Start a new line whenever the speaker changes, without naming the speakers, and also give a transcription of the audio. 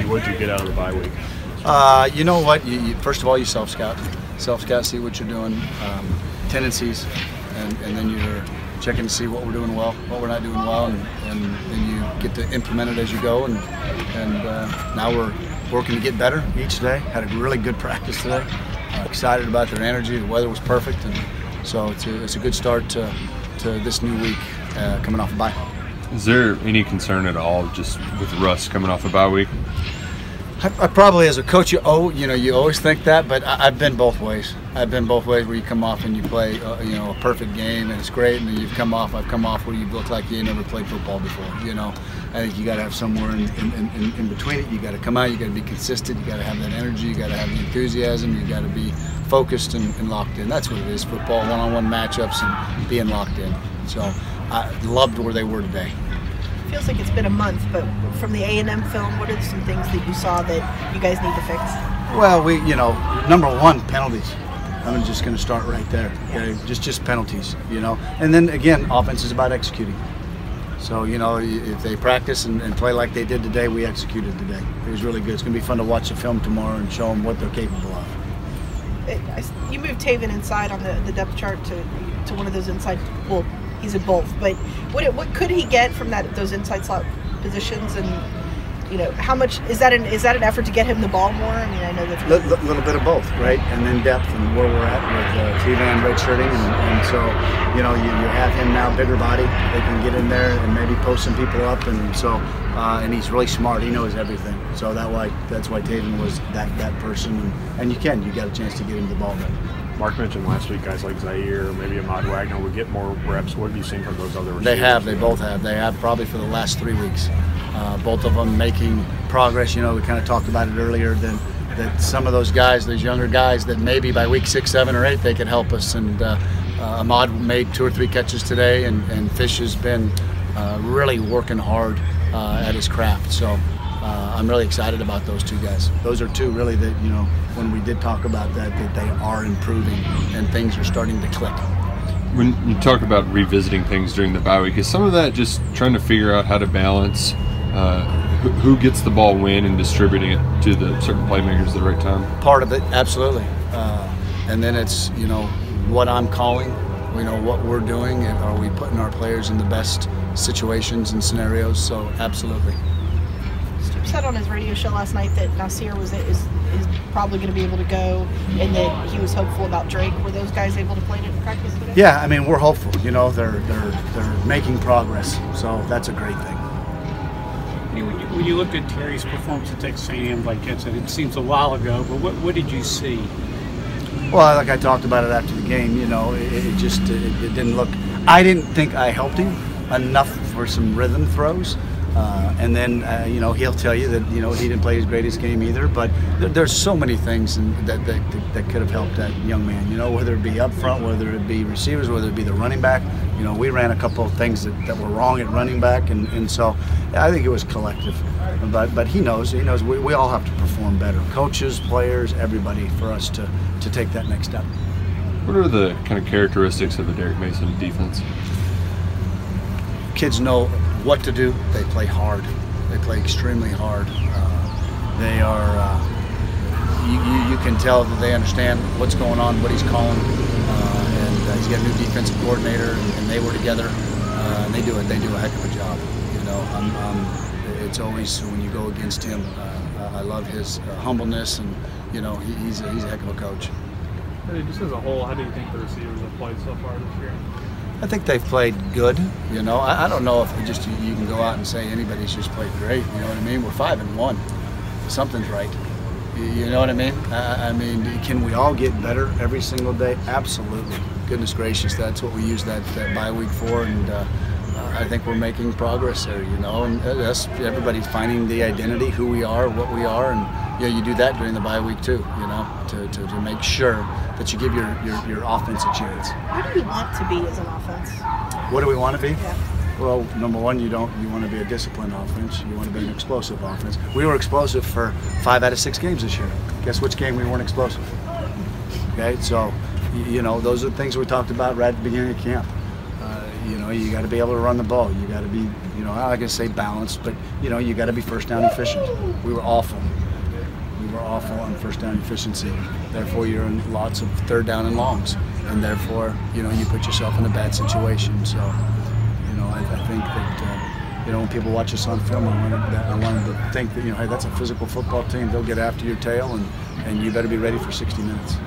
What did you get out of the bye week?
You know what? First of all, you self-scout, see what you're doing, tendencies, and then you're checking to see what we're doing well, what we're not doing well, and then you get to implement it as you go. And now we're working to get better each day. Had a really good practice today. Excited about their energy. The weather was perfect, and so it's a good start to this new week coming off a bye.
Is there any concern at all just with Russ coming off a bye week?
I probably, as a coach, you always think that, but I've been both ways. I've been both ways, where you come off and you play, a perfect game and it's great, and then I've come off where you look like you never played football before. I think you got to have somewhere in between it. You got to come out. You got to be consistent. You got to have that energy. You got to have the enthusiasm. You got to be focused and locked in. That's what it is. Football, one-on-one matchups, and being locked in. So I loved where they were today.
Feels like it's been a month, but from the A&M film, what are some things that you saw that you guys need to fix?
Well, number one, penalties. I'm just going to start right there. Okay? Just penalties, And then again, offense is about executing. So, if they practice and play like they did today, we executed today. It was really good. It's going to be fun to watch the film tomorrow and show them what they're capable of.
You moved Taven inside on the depth chart to one of those inside. Well, he's in both, but what could he get from those inside slot positions, and how much is that an effort to get him the ball more? I mean, I know that's
a little bit of both, right? And then depth and where we're at with T-Van redshirting, and so you have him now, bigger body. They can get in there and maybe post some people up, and so and he's really smart. He knows everything. So that's why Taven was that person, and you got a chance to get him the ball then.
Mark mentioned last week guys like Zaire, maybe Ahmad Wagner would get more reps. What have you seen from those other receivers?
They both have. They have probably for the last 3 weeks. Both of them making progress. We kind of talked about it earlier, that some of those guys, those younger guys, that maybe by week 6, 7, or 8 they could help us. And Ahmad made 2 or 3 catches today, and Fish has been really working hard at his craft. So I'm really excited about those 2 guys. Those are 2 really that, when we did talk about that they are improving and things are starting to click.
When you talk about revisiting things during the bye week, is some of that just trying to figure out how to balance who gets the ball when and distributing it to the certain playmakers at the right time?
Part of it, absolutely. And then it's, what I'm calling, what we're doing, and are we putting our players in the best situations and scenarios? So absolutely.
Stoop said on his radio show last night that Nasir is probably going to be able to go, and that he was hopeful about Drake. Were those guys able to play in practice today?
Yeah, I mean, we're hopeful. They're making progress, so that's a great thing.
When you looked at Terry's performance at Texas A&M, like Ken said, it seems a while ago, but what did you see?
Well, like I talked about it after the game, it didn't look. I didn't think I helped him enough for some rhythm throws. And then, he'll tell you that, he didn't play his greatest game either. But there's so many things that could have helped that young man, whether it be up front, whether it be receivers, whether it be the running back. We ran a couple of things that were wrong at running back. And so I think it was collective. But he knows we all have to perform better. Coaches, players, everybody, for us to take that next step.
What are the kind of characteristics of the Derek Mason defense?
Kids know what to do. They play hard. They play extremely hard. They are. You can tell that they understand what's going on, what he's calling, and he's got a new defensive coordinator, and they were together, and they do a heck of a job. It's always when you go against him. I love his humbleness, and he's a heck of a coach.
Just as a whole, how do you think the receivers have played so far this year?
I think they've played good. I don't know if you can go out and say anybody's just played great. You know what I mean? We're 5-1. Something's right. You know what I mean? I mean, can we all get better every single day? Absolutely. Goodness gracious, that's what we use that bye week for, and I think we're making progress there. And that's everybody's finding the identity, who we are, what we are, and you do that during the bye week too. To make sure that you give your offense a chance.
What do you want to be as an offense?
What do we want to be?
Yeah.
Well, number one, you want to be a disciplined offense. You want to be an explosive offense. We were explosive for 5 out of 6 games this year. Guess which game we weren't explosive? Okay, so those are the things we talked about right at the beginning of camp. You got to be able to run the ball. You got to be I'm not gonna say balanced, but you got to be first down efficient. We were awful. We were awful on first down efficiency. Therefore, you're in lots of third down and longs, and therefore, you put yourself in a bad situation. So, I think that when people watch us on film, I want to think that hey, that's a physical football team. They'll get after your tail, and you better be ready for 60 minutes.